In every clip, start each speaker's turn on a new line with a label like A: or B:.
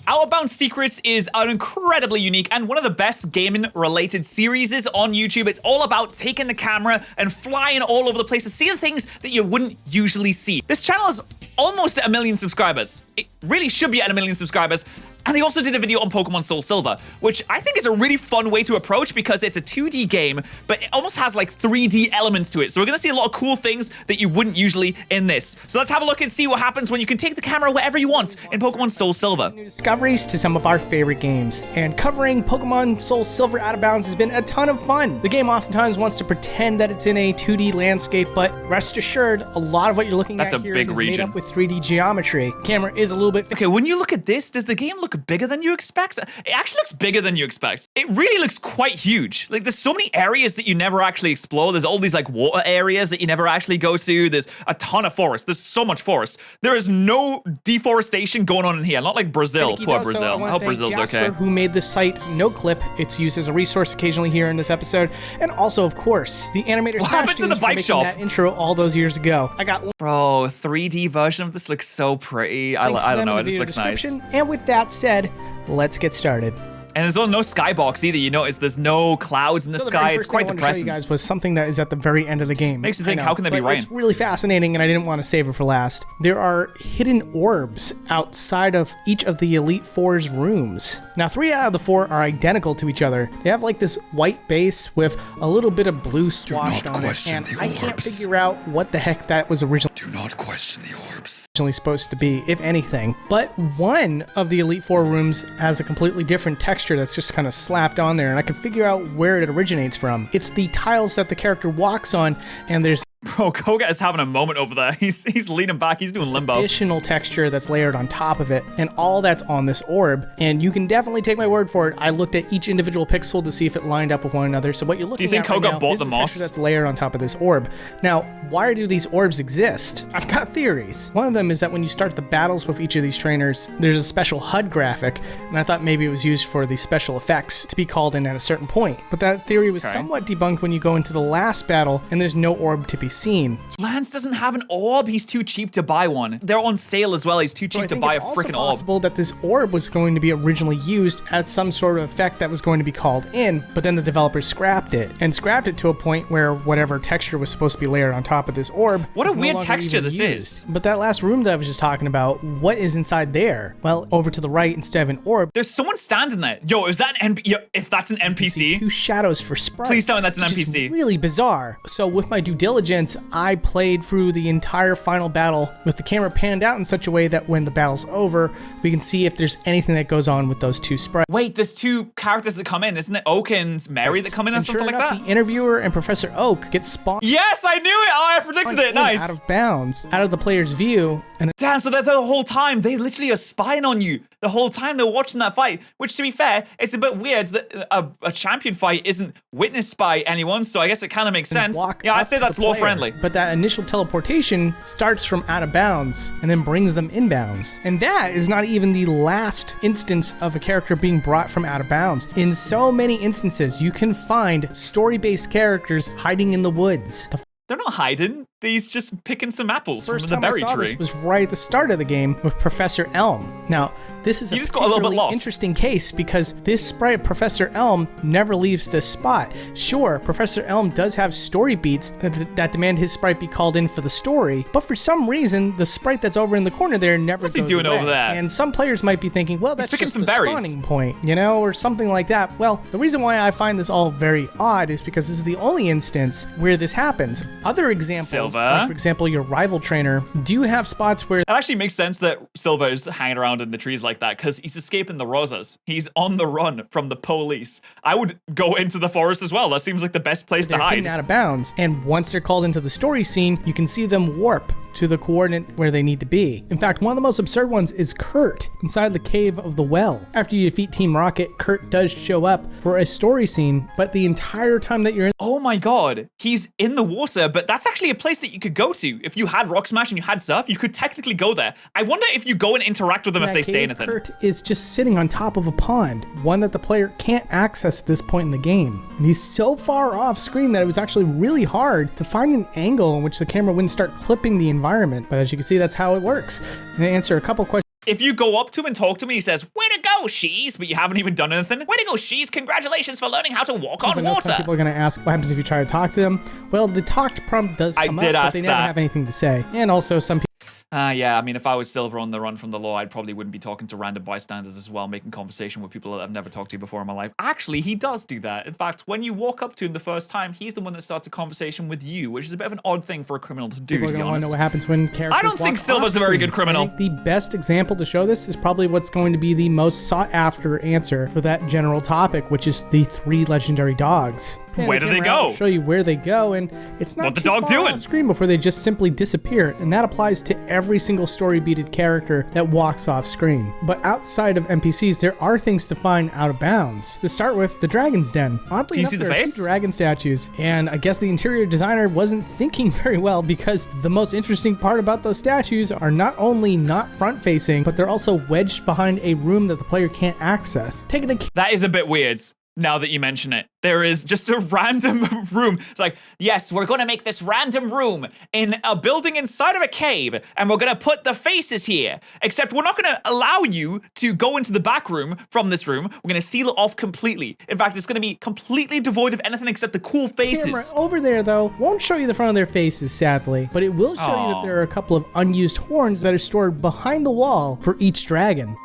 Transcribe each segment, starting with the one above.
A: Out of Bounds Secrets is an incredibly unique and one of the best gaming-related series on YouTube. It's all about taking the camera and flying all over the place to see the things that you wouldn't usually see. This channel is almost at 1 million subscribers. It really should be at 1 million subscribers. And they also did a video on Pokemon Soul Silver, which I think is a really fun way to approach because it's a 2D game, but it almost has like 3D elements to it. So we're gonna see a lot of cool things that you wouldn't usually in this. So let's have a look and see what happens when you can take the camera wherever you want in Pokemon Soul Silver.
B: New discoveries to some of our favorite games, and covering Pokemon Soul Silver Out of Bounds has been a ton of fun. The game oftentimes wants to pretend that it's in a 2D landscape, but rest assured, a lot of what you're looking at here is made up with 3D geometry. Camera is a little bit...
A: Okay, when you look at this, does the game look bigger than you expect? It actually looks bigger than you expect. It really looks quite huge. Like, there's so many areas that you never actually explore. There's all these like water areas that you never actually go to. There's a ton of forest. There's so much forest. There is no deforestation going on in here. Not like Brazil. Poor Brazil. I hope Brazil's
B: Jasper,
A: okay.
B: Who made the site NoClip. It's used as a resource occasionally here in this episode. And also, of course, the animator
A: What happened to the bike shop?
B: That intro all those years ago. I got...
A: Bro, 3D version of this looks so pretty. I don't know. It just looks nice.
B: And with that said, let's get started.
A: And there's no skybox either. You notice there's no clouds in the sky. It's quite depressing.
B: You guys was something that is at the very end of the game.
A: Makes you think, how can that be rain?
B: It's really fascinating, and I didn't want to save it for last. There are hidden orbs outside of each of the Elite Four's rooms. Now, 3 out of the 4 are identical to each other. They have like this white base with a little bit of blue swashed on it, and I can't figure out what the heck that was originally.
C: Do not question the orbs.
B: Supposed to be, if anything. But one of the Elite Four rooms has a completely different texture that's just kind of slapped on there, and I can figure out where it originates from. It's the tiles that the character walks on, and there's...
A: Bro, Koga is having a moment over there. He's leaning back. He's doing limbo.
B: Additional texture that's layered on top of it, and all that's on this orb. And you can definitely take my word for it. I looked at each individual pixel to see if it lined up with one another. So what you're looking at right now...
A: Do you think Koga bought the moss?
B: Texture that's layered on top of this orb. Now, why do these orbs exist? I've got theories. One of them is that when you start the battles with each of these trainers, there's a special HUD graphic, and I thought maybe it was used for the special effects to be called in at a certain point. But that theory was somewhat debunked when you go into the last battle, and there's no orb to be seen.
A: Lance doesn't have an orb. He's too cheap to buy one. They're on sale as well. He's too cheap to buy a freaking orb.
B: It's possible that this orb was going to be originally used as some sort of effect that was going to be called in, but then the developers scrapped it to a point where whatever texture was supposed to be layered on top of this orb.
A: What a weird texture this is.
B: But that last room that I was just talking about, what is inside there? Well, over to the right, instead of an orb,
A: there's someone standing there. Yo, is that an if that's an NPC?
B: 2 shadows for sprites.
A: Please tell me that's an NPC.
B: Really bizarre. So with my due diligence, I played through the entire final battle with the camera panned out in such a way that when the battle's over, we can see if there's anything that goes on with those 2 sprites.
A: Wait, there's 2 characters that come in. Isn't it Oak and Mary that come in or something like that?
B: The interviewer and Professor Oak get spawned.
A: Yes, I knew it. Oh, I predicted it. Nice.
B: Out of bounds, out of the player's view. And
A: damn, so the whole time, they literally are spying on you. The whole time they're watching that fight, which to be fair, it's a bit weird that a champion fight isn't witnessed by anyone, so I guess it kind of makes sense. Yeah, I say that's lore friendly.
B: But that initial teleportation starts from out of bounds and then brings them inbounds. And that is not even the last instance of a character being brought from out of bounds. In so many instances, you can find story-based characters hiding in the woods.
A: They're not hiding. He's just picking some apples from the berry tree.
B: This was right at the start of the game with Professor Elm. Now, this is a particularly interesting case because this sprite, Professor Elm, never leaves this spot. Sure, Professor Elm does have story beats that demand his sprite be called in for the story, but for some reason, the sprite that's over in the corner there never goes away. What's he doing over there? And some players might be thinking, well, that's just the spawning point, you know, or something like that. Well, the reason why I find this all very odd is because this is the only instance where this happens. Other examples, like for example, your rival trainer, do have spots where...
A: It actually makes sense that Silver is hanging around in the trees like that because he's escaping the Rosas. He's on the run from the police. I would go into the forest as well. That seems like the best place to hide.
B: They're out of bounds, and once they're called into the story scene, you can see them warp to the coordinate where they need to be. In fact, one of the most absurd ones is Kurt inside the cave of the well. After you defeat Team Rocket, Kurt does show up for a story scene, but the entire time that you're in...
A: Oh my god, he's in the water, but that's actually a place that you could go to. If you had Rock Smash and you had Surf, you could technically go there. I wonder if you go and interact with them if they say anything.
B: Kurt is just sitting on top of a pond, one that the player can't access at this point in the game. And he's so far off screen that it was actually really hard to find an angle in which the camera wouldn't start clipping the environment. But as you can see, that's how it works. And to answer a couple questions.
A: If you go up to him and talk to him, he says, "Winnie!" go, Shees, but you haven't even done anything. Way to go, Shees. Congratulations for learning how to walk on
B: water. Some people are going to ask what happens if you try to talk to them. Well, the talked prompt does come up, but they never have anything to say. And also some people...
A: Yeah, I mean, if I was Silver on the run from the law, I probably wouldn't be talking to random bystanders as well, making conversation with people that I've never talked to before in my life. Actually, he does do that. In fact, when you walk up to him the first time, he's the one that starts a conversation with you, which is a bit of an odd thing for a criminal to do,
B: People are going to want to know what happens when characters
A: I don't think Silver's a very good criminal.
B: I think the best example to show this is probably what's going to be the most sought-after answer for that general topic, which is the 3 legendary dogs.
A: Where do they go?
B: I'll show you where they go, and it's not
A: what the dog doing
B: on screen before they just simply disappear, and that applies to every single story-beated character that walks off screen. But outside of NPCs, there are things to find out of bounds. To start with, the Dragon's Den. Oddly enough, there are 2 dragon statues, and I guess the interior designer wasn't thinking very well, because the most interesting part about those statues are not only not front-facing, but they're also wedged behind a room that the player can't access.
A: That is a bit weird. Now that you mention it, there is just a random room. It's like, yes, we're going to make this random room in a building inside of a cave, and we're going to put the faces here. Except we're not going to allow you to go into the back room from this room. We're going to seal it off completely. In fact, it's going to be completely devoid of anything except the cool faces.
B: Camera over there, though, won't show you the front of their faces, sadly, but it will show you that there are a couple of unused horns that are stored behind the wall for each dragon.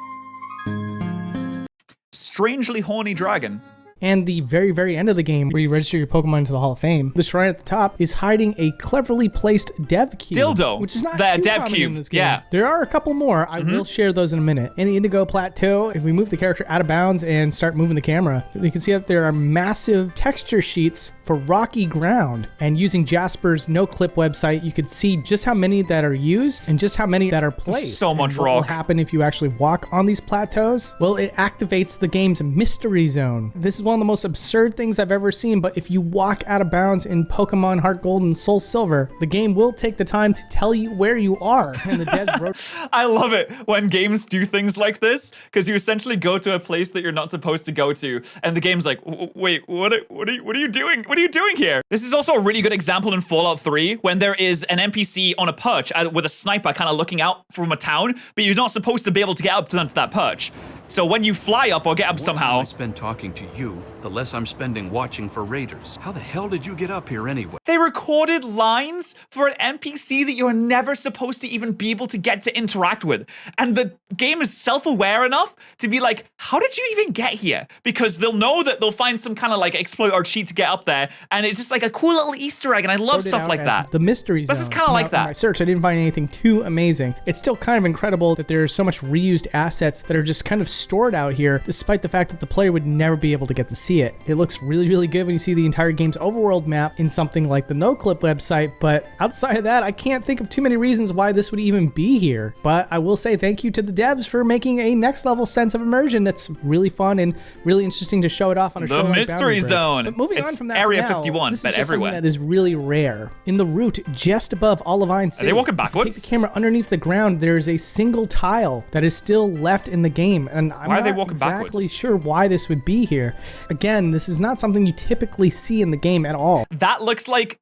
A: Strangely horny dragon.
B: And the very, very end of the game, where you register your Pokemon into the Hall of Fame, the shrine at the top is hiding a cleverly placed dev cube.
A: Dildo.
B: Which is not
A: the
B: too
A: dev
B: common
A: cube.
B: in this game.
A: Yeah.
B: There are a couple more. I will share those in a minute. In the Indigo Plateau, if we move the character out of bounds and start moving the camera, you can see that there are massive texture sheets for rocky ground. And using Jasper's no-clip website, you could see just how many that are used and just how many that are placed.
A: So much rock.
B: What will happen if you actually walk on these plateaus? Well, it activates the game's mystery zone. This is one of the most absurd things I've ever seen, but if you walk out of bounds in Pokemon Heart Gold and Soul Silver, the game will take the time to tell you where you are. And the devs wrote...
A: I love it when games do things like this, because you essentially go to a place that you're not supposed to go to, and the game's like, wait, what are you doing? What are you doing here? This is also a really good example in Fallout 3 when there is an NPC on a perch with a sniper kind of looking out from a town, but you're not supposed to be able to get up onto that perch. So when you fly up or get up somehow...
C: The more time I spend talking to you, the less I'm spending watching for raiders. How the hell did you get up here anyway?
A: They recorded lines for an NPC that you're never supposed to even be able to get to interact with. And the game is self-aware enough to be like, how did you even get here? Because they'll know that they'll find some kind of like exploit or cheat to get up there. And it's just like a cool little Easter egg. And I love stuff like that.
B: The mystery zone.
A: This is kind of like that.
B: In my search, I didn't find anything too amazing. It's still kind of incredible that there's so much reused assets that are just kind of stored out here, despite the fact that the player would never be able to get to see it. It looks really, really good when you see the entire game's overworld map in something like the NoClip website, but outside of that, I can't think of too many reasons why this would even be here. But I will say thank you to the devs for making a next level sense of immersion that's really fun and really interesting to show it off on a show like
A: The Mystery Zone.
B: But moving on from that,
A: Area 51,
B: this
A: but
B: is just
A: everywhere.
B: Something that is really rare. In the route just above Olivine City,
A: are they walking backwards?
B: Take the camera underneath the ground. There is a single tile that is still left in the game, and I'm
A: why are they
B: not
A: walking
B: exactly
A: backwards?
B: sure why this would be here. Again, this is not something you typically see in the game at all.
A: That looks like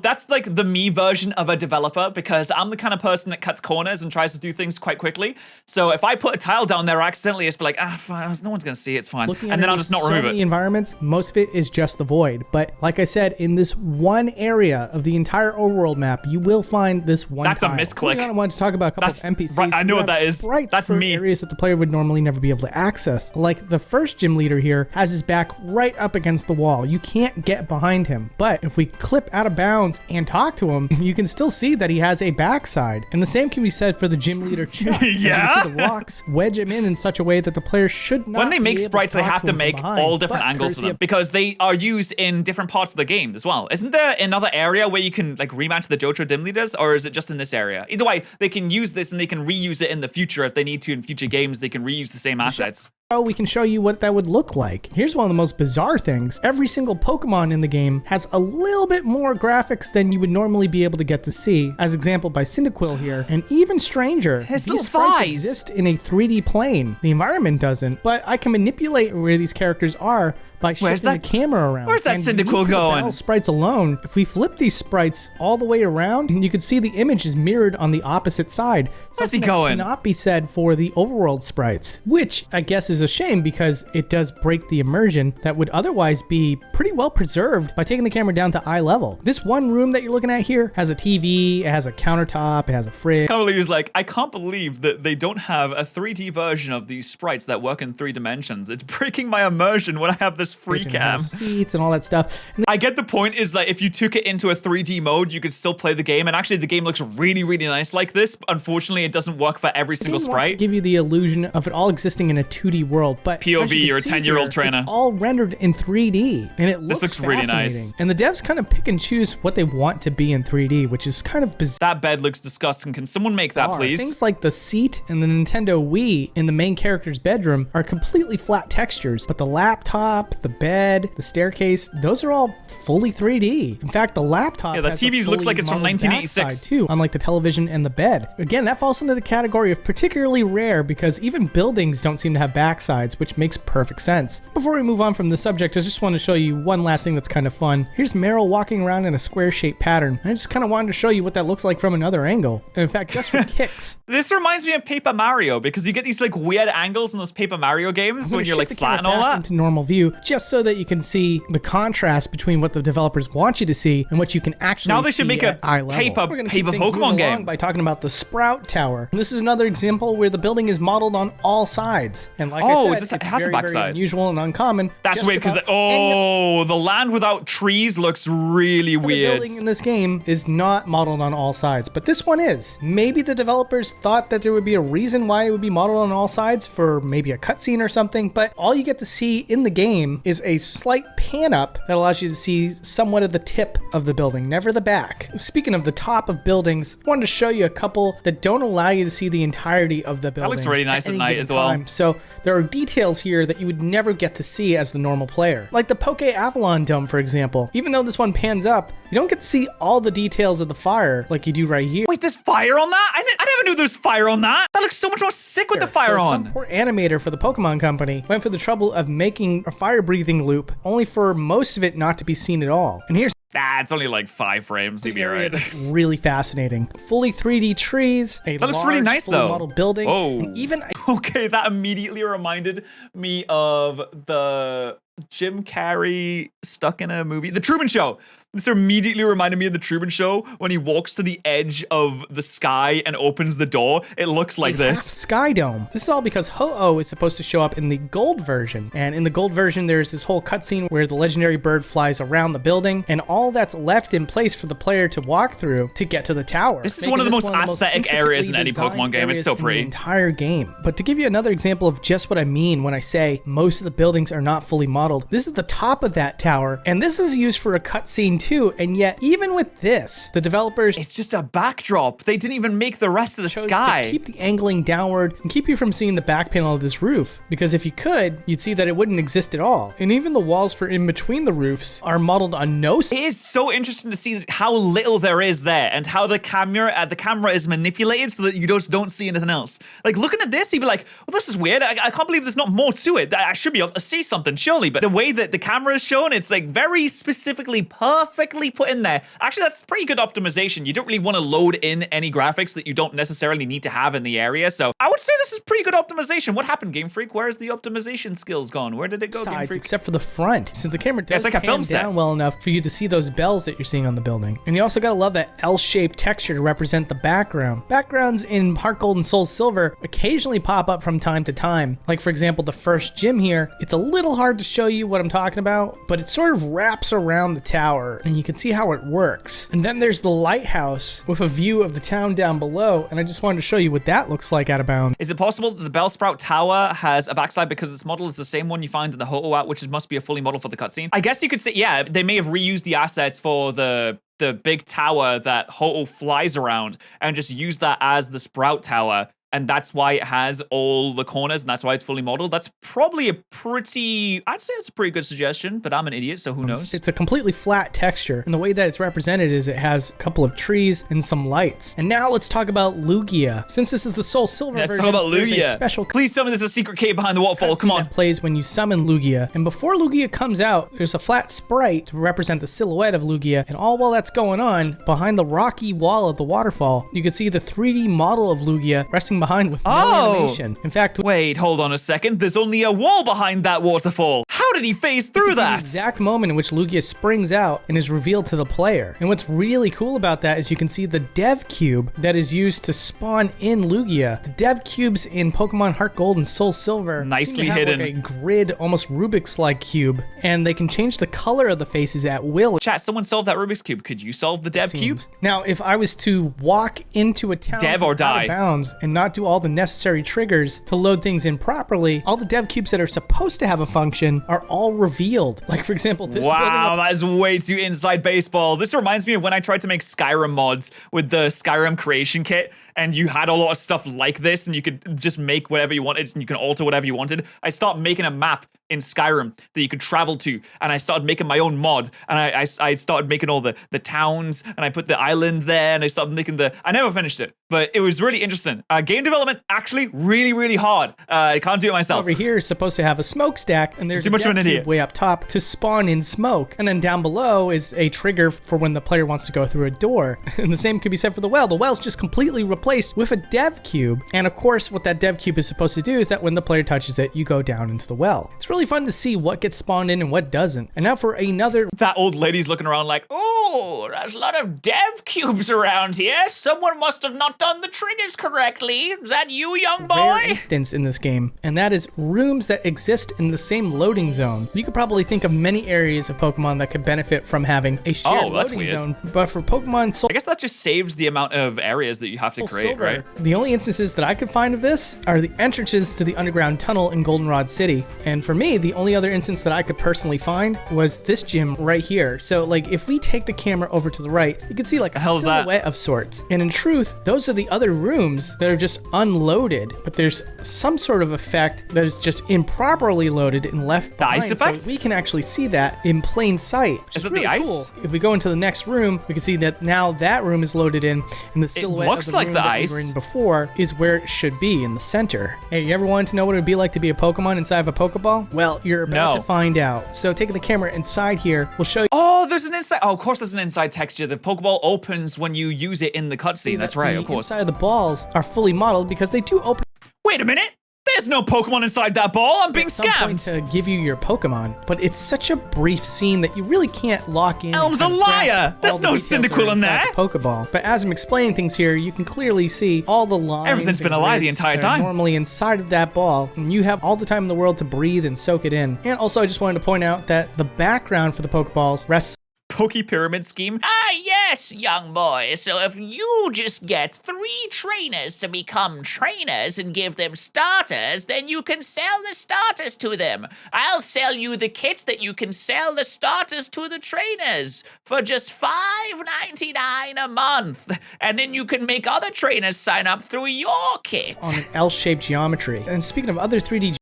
A: that's like the me version of a developer, because I'm the kind of person that cuts corners and tries to do things quite quickly. So if I put a tile down there accidentally, it's like, fine, no one's gonna see it, it's fine. And then I'll just not remove it.
B: The environments, most of it is just the void. But like I said, in this one area of the entire overworld map, you will find this one
A: That's
B: tile.
A: a misclick.
B: I wanted to talk about a couple of NPCs.
A: Right, I know what that is. That's
B: for
A: me.
B: Areas that the player would normally never be able to access. Like the first gym leader here has his back right up against the wall. You can't get behind him. But if we clip out of bounds and talk to him, you can still see that he has a backside. And the same can be said for the gym leader Chuck.
A: Yeah.
B: You see the rocks wedge him in such a way that the player should not.
A: When they make
B: be able
A: sprites,
B: to
A: they
B: talk
A: have to
B: him from
A: make
B: behind.
A: all different
B: But
A: angles for
B: courtesy
A: them, because they are used in different parts of the game as well. Isn't there another area where you can like rematch the Johto Dim Leaders, or is it just in this area? Either way, they can use this and they can reuse it in the future if they need to in future games. They can reuse the same assets.
B: We can show you what that would look like. Here's one of the most bizarre things. Every single Pokemon in the game has a little bit more graphics than you would normally be able to get to see, as exampled by Cyndaquil here. And even stranger,
A: his
B: these
A: little
B: sprites
A: thighs
B: exist in a 3D plane. The environment doesn't, but I can manipulate where these characters are by shifting the camera around.
A: Where's that Cyndaquil going?
B: Battle sprites alone, if we flip these sprites all the way around, you can see the image is mirrored on the opposite side.
A: Where's he going?
B: Cannot be said for the overworld sprites, which I guess is a shame because it does break the immersion that would otherwise be pretty well preserved by taking the camera down to eye level. This one room that you're looking at here has a TV, it has a countertop, it has a fridge.
A: Cavallier's like, I can't believe that they don't have a 3D version of these sprites that work in 3 dimensions. It's breaking my immersion when I have this free cam.
B: Seats and all that stuff. And
A: I get the point is that if you took it into a 3D mode, you could still play the game. And actually the game looks really, really nice like this. Unfortunately, it doesn't work for every single sprite.
B: To give you the illusion of it all existing in a 2D world, but
A: POV, you're a 10-year-old trainer.
B: It's all rendered in 3D, and it looks
A: really nice.
B: And the devs kind of pick and choose what they want to be in 3D, which is kind of bizarre.
A: That bed looks disgusting. Can someone make that, please?
B: Things like the seat and the Nintendo Wii in the main character's bedroom are completely flat textures, but the laptop, the bed, the staircase, those are all fully 3D. In fact, the laptop
A: the TV looks like it's from 1986
B: too, unlike the television and the bed. Again, that falls into the category of particularly rare because even buildings don't seem to have backsides, which makes perfect sense. Before we move on from the subject, I just want to show you one last thing that's kind of fun. Here's Meryl walking around in a square-shaped pattern. I just kind of wanted to show you what that looks like from another angle. And in fact, just for kicks.
A: This reminds me of Paper Mario because you get these like weird angles in those Paper Mario games when you're like flat and all that.
B: Into normal view, just so that you can see the contrast between what the developers want you to see and what you can actually see.
A: Now they should make a paper Pokemon game
B: by talking about the Sprout Tower. This is another example where the building is modeled on all sides, and like I said,
A: it has a backside.
B: Very unusual and uncommon.
A: That's weird because the land without trees looks really weird.
B: The building in this game is not modeled on all sides, but this one is. Maybe the developers thought that there would be a reason why it would be modeled on all sides for maybe a cutscene or something, but all you get to see in the game is a slight pan up that allows you to see somewhat of the tip of the building, never the back. Speaking of the top of buildings, I wanted to show you a couple that don't allow you to see the entirety of the building.
A: That looks really nice at night as well.
B: So there are details here that you would never get to see as the normal player. Like the Poke Avalon Dome, for example. Even though this one pans up, you don't get to see all the details of the fire like you do right here.
A: Wait, there's fire on that? I never knew there's fire on that. That looks so much more sick with the fire on.
B: Some poor animator for the Pokemon Company went for the trouble of making a fire breathing loop, only for most of it not to be seen at all. And here's
A: it's only like 5 frames. You'd be right.
B: That's really fascinating. Fully 3D trees.
A: That looks really nice, though.
B: Model building.
A: Oh,
B: and even
A: okay. That immediately reminded me of the Jim Carrey stuck in a movie, The Truman Show. This immediately reminded me of The Truman Show when he walks to the edge of the sky and opens the door. It looks like this.
B: Sky Dome. This is all because Ho-Oh is supposed to show up in the gold version. And in the gold version, there's this whole cutscene where the legendary bird flies around the building and all that's left in place for the player to walk through to get to the tower.
A: This is one of the most aesthetic areas in any Pokemon game. It's so pretty.
B: The entire game. But to give you another example of just what I mean when I say most of the buildings are not fully modeled, this is the top of that tower. And this is used for a cutscene too, and yet even with this, the developers,
A: it's just a backdrop. They didn't even make the rest of the sky.
B: To keep the angling downward and keep you from seeing the back panel of this roof, because if you could, you'd see that it wouldn't exist at all. And even the walls for in between the roofs are modeled on no.
A: It is so interesting to see how little there is there and how the camera is manipulated so that you just don't see anything else. Like looking at this, you'd be like, well, this is weird. I can't believe there's not more to it. I should be able to see something surely, but the way that the camera is shown, it's like very specifically, perfectly put in there. Actually, that's pretty good optimization. You don't really want to load in any graphics that you don't necessarily need to have in the area. So I would say this is pretty good optimization. What happened, Game Freak? Where's the optimization skills gone? Where did it go, Game Freak?
B: Except for the front. Since the camera doesn't
A: like
B: pan down well enough for you to see those bells that you're seeing on the building. And you also gotta love that L-shaped texture to represent the background. Backgrounds in Heart Gold and Soul Silver occasionally pop up from time to time. Like for example, the first gym here. It's a little hard to show you what I'm talking about, but it sort of wraps around the tower and you can see how it works. And then there's the lighthouse with a view of the town down below, and I just wanted to show you what that looks like out of bounds.
A: Is it possible that the Bellsprout Tower has a backside because its model is the same one you find in the Ho-Oh app, which must be a fully model for the cutscene? I guess you could say, yeah, they may have reused the assets for the big tower that Ho-Oh flies around and just use that as the Sprout Tower. and that's why it has all the corners, and that's why it's fully modeled. That's probably I'd say it's a pretty good suggestion, but I'm an idiot, so who knows?
B: It's a completely flat texture, and the way that it's represented is it has a couple of trees and some lights. And now let's talk about Lugia. Since this is the Soul Silver version,
A: let's talk about Lugia.
B: Special
A: Please tell me there's a secret cave behind the waterfall. Come on.
B: That plays when you summon Lugia, and before Lugia comes out, there's a flat sprite to represent the silhouette of Lugia, and all while that's going on, behind the rocky wall of the waterfall, you can see the 3D model of Lugia resting behind with no animation. In fact,
A: wait, hold on a second. There's only a wall behind that waterfall. How did he phase through that?
B: The exact moment in which Lugia springs out and is revealed to the player. And what's really cool about that is you can see the dev cube that is used to spawn in Lugia. The dev cubes in Pokemon Heart Gold and Soul Silver
A: nicely
B: have
A: hidden.
B: Like a grid, almost Rubik's-like cube, and they can change the color of the faces at will.
A: Chat, someone solved that Rubik's Cube. Could you solve the dev cube?
B: Now, if I was to walk into a town
A: dev or die
B: out of bounds and not do all the necessary triggers to load things in properly, all the dev cubes that are supposed to have a function are all revealed. Like, for example, this
A: wow, that is way too inside baseball. This reminds me of when I tried to make Skyrim mods with the Skyrim creation kit, and you had a lot of stuff like this, and you could just make whatever you wanted, and you can alter whatever you wanted. I started making a map in Skyrim that you could travel to, and I started making my own mod, and I started making all the towns, and I put the island there, and I started making I never finished it, but it was really interesting. Game development, actually really, really hard. I can't do it myself.
B: Over here is supposed to have a smokestack, and there's
A: too much of an idiot
B: way up top to spawn in smoke, and then down below is a trigger for when the player wants to go through a door. And the same could be said for the well. The well's just completely replaced with a dev cube, and of course what that dev cube is supposed to do is that when the player touches it, you go down into the well. It's really fun to see what gets spawned in and what doesn't. And now for another...
A: That old lady's looking around like, oh, there's a lot of dev cubes around here. Someone must have not done the triggers correctly. Is that you, young boy?
B: Rare instance in this game, and that is rooms that exist in the same loading zone. You could probably think of many areas of Pokemon that could benefit from having a shared loading zone, but for Pokemon Soul...
A: I guess that just saves the amount of areas that you have to create,
B: Silver,
A: right?
B: The only instances that I could find of this are the entrances to the underground tunnel in Goldenrod City. And for me, the only other instance that I could personally find was this gym right here. So like if we take the camera over to the right, you can see like a silhouette of sorts. And in truth, those are the other rooms that are just unloaded, but there's some sort of effect that is just improperly loaded and left behind.
A: The ice effect?
B: So we can actually see that in plain sight.
A: Is it
B: really
A: the ice?
B: Cool. If we go into the next room, we can see that now that room is loaded in, and the silhouette
A: looks
B: of the
A: like
B: room
A: the
B: that
A: ice.
B: we were in before is where it should be, in the center. Hey, you ever wanted to know what it would be like to be a Pokemon inside of a Pokeball? Well, you're about to find out. So taking the camera inside here, we'll show you.
A: Oh, there's an inside. Oh, of course there's an inside texture. The Pokeball opens when you use it in the cutscene. That's right, of course.
B: The inside of the balls are fully modeled because they do open.
A: Wait a minute. There's no Pokemon inside that ball. I'm being scammed.
B: To give you your Pokemon, but it's such a brief scene that you really can't lock in.
A: Elm's a liar. There's no Cyndaquil in there.
B: Pokeball. But as I'm explaining things here, you can clearly see all the lines.
A: Everything's been a lie the entire time.
B: Normally inside of that ball, and you have all the time in the world to breathe and soak it in. And also, I just wanted to point out that the background for the Pokeballs rests.
A: Poke Pyramid scheme?
D: Ah, yes, young boy. So if you just get 3 trainers to become trainers and give them starters, then you can sell the starters to them. I'll sell you the kits that you can sell the starters to the trainers for just $5.99 a month. And then you can make other trainers sign up through your kit.
B: On an L-shaped geometry. And speaking of other 3D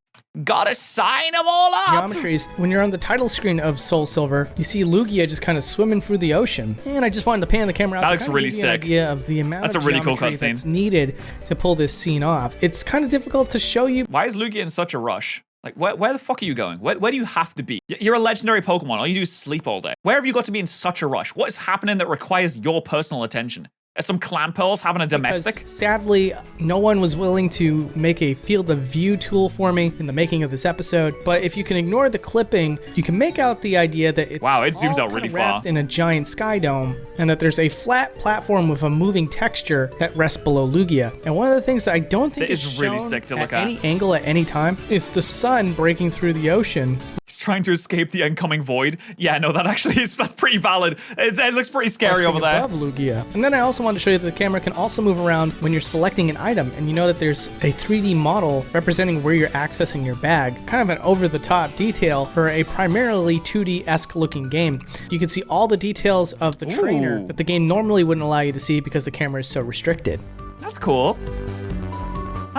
D: gotta sign them all up.
B: geometries, when you're on the title screen of Soul Silver, you see Lugia just kind of swimming through the ocean. And I just wanted to pan the camera out.
A: That looks really sick.
B: An idea of the amount
A: that's
B: of
A: a really cool
B: geometry
A: cutscene.
B: That's needed to pull this scene off. It's kind of difficult to show you.
A: Why is Lugia in such a rush? Like, where the fuck are you going? Where do you have to be? You're a legendary Pokemon. All you do is sleep all day. Where have you got to be in such a rush? What is happening that requires your personal attention? Are some Clamperls having a domestic?
B: Because, sadly, no one was willing to make a field of view tool for me in the making of this episode. But if you can ignore the clipping, you can make out the idea that it's
A: wow, it zooms
B: all
A: out really
B: wrapped
A: far
B: in a giant sky dome, and that there's a flat platform with a moving texture that rests below Lugia. And one of the things that I don't think is
A: really
B: shown
A: sick to
B: at
A: look at
B: any angle at any time is the sun breaking through the ocean.
A: He's trying to escape the incoming void. Yeah, no, that's pretty valid. It looks pretty scary over there.
B: Above Lugia. And then I also wanted to show you that the camera can also move around when you're selecting an item, and you know that there's a 3D model representing where you're accessing your bag. Kind of an over-the-top detail for a primarily 2D-esque looking game. You can see all the details of the trainer that the game normally wouldn't allow you to see because the camera is so restricted.
A: That's cool.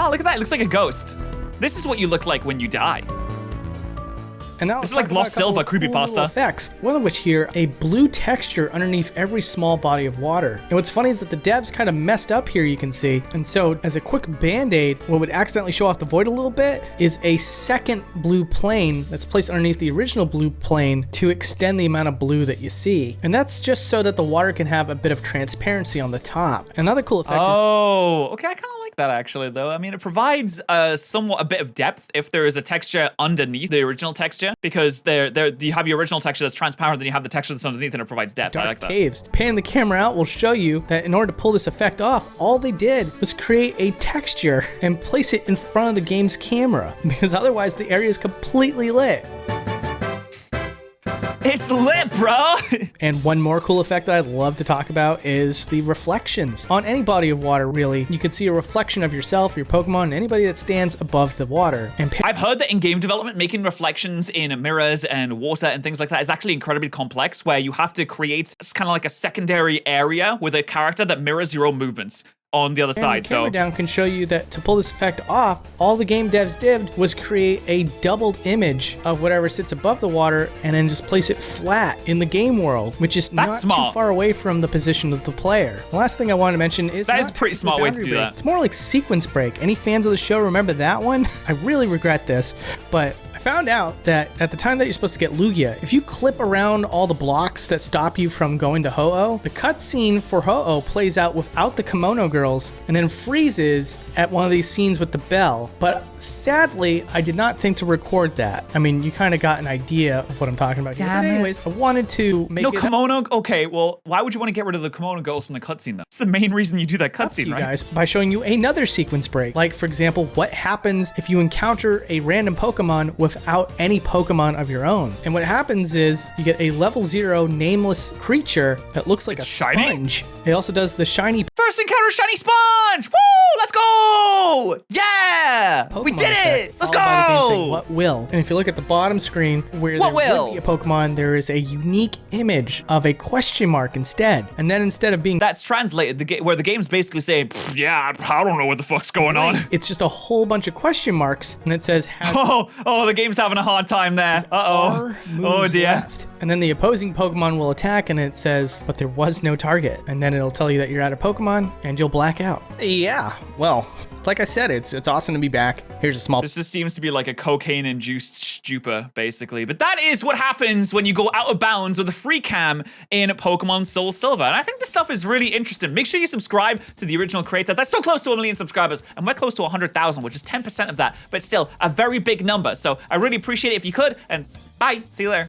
A: Oh, look at that. It looks like a ghost. This is what you look like when you die.
B: And now
A: this is like Lost Silva creepypasta.
B: Effects, one of which here, a blue texture underneath every small body of water. And what's funny is that the devs kind of messed up here, you can see. And so as a quick band-aid, what would accidentally show off the void a little bit is a second blue plane that's placed underneath the original blue plane to extend the amount of blue that you see. And that's just so that the water can have a bit of transparency on the top. Another cool effect
A: okay, I kind of like that actually though. I mean, it provides somewhat a bit of depth if there is a texture underneath the original texture, because you have your original texture that's transparent, then you have the texture that's underneath and it provides depth.
B: Dark
A: I like that.
B: caves. Pan the camera out will show you that in order to pull this effect off, all they did was create a texture and place it in front of the game's camera, because otherwise the area is completely lit.
A: It's lit, bro!
B: And one more cool effect that I'd love to talk about is the reflections. On any body of water, really, you can see a reflection of yourself, your Pokemon, and anybody that stands above the water. And
A: I've heard that in game development, making reflections in mirrors and water and things like that is actually incredibly complex, where you have to create kind of like a secondary area with a character that mirrors your own movements on the other side.
B: The camera down can show you that to pull this effect off, all the game devs did was create a doubled image of whatever sits above the water and then just place it flat in the game world, which is not too far away from the position of the player. The last thing I want to mention is
A: that is a pretty smart way to do that.
B: It's more like sequence break. Any fans of the show remember that one? I really regret this, but I found out that at the time that you're supposed to get Lugia, if you clip around all the blocks that stop you from going to Ho-Oh, the cutscene for Ho-Oh plays out without the Kimono Girls and then freezes at one of these scenes with the bell. But sadly, I did not think to record that. I mean, you kind of got an idea of what I'm talking about here. But anyways, I wanted to make it...
A: Kimono... Okay, well, why would you want to get rid of the Kimono Girls from the cutscene, though? It's the main reason you do that cutscene, right?
B: Guys, by showing you another sequence break. Like, for example, what happens if you encounter a random Pokemon without any Pokemon of your own. And what happens is you get a level 0 nameless creature that looks like a sponge. It also does the shiny...
A: First encounter shiny sponge! Woo! Let's go! Yeah!
B: Pokemon
A: we did it! Let's go!
B: Saying, what will? And if you look at the bottom screen where there would be a Pokemon, there is a unique image of a question mark instead. And then instead of being...
A: That's translated, where the game's basically saying, yeah, I don't know what the fuck's going on.
B: It's just a whole bunch of question marks, and it says...
A: Oh, the game's having a hard time there. Uh-oh. Oh, dear.
B: Left. And then the opposing Pokemon will attack, and it says, but there was no target. And then it'll tell you that you're out of Pokemon, and you'll black out. Yeah, well, like I said, it's awesome to be back. Here's a small...
A: This just seems to be like a cocaine-induced stupor, basically. But that is what happens when you go out of bounds with a free cam in Pokemon Soul Silver. And I think this stuff is really interesting. Make sure you subscribe to the original creator. That's so close to 1 million subscribers, and we're close to 100,000, which is 10% of that, but still a very big number. So I really appreciate it if you could, and bye. See you later.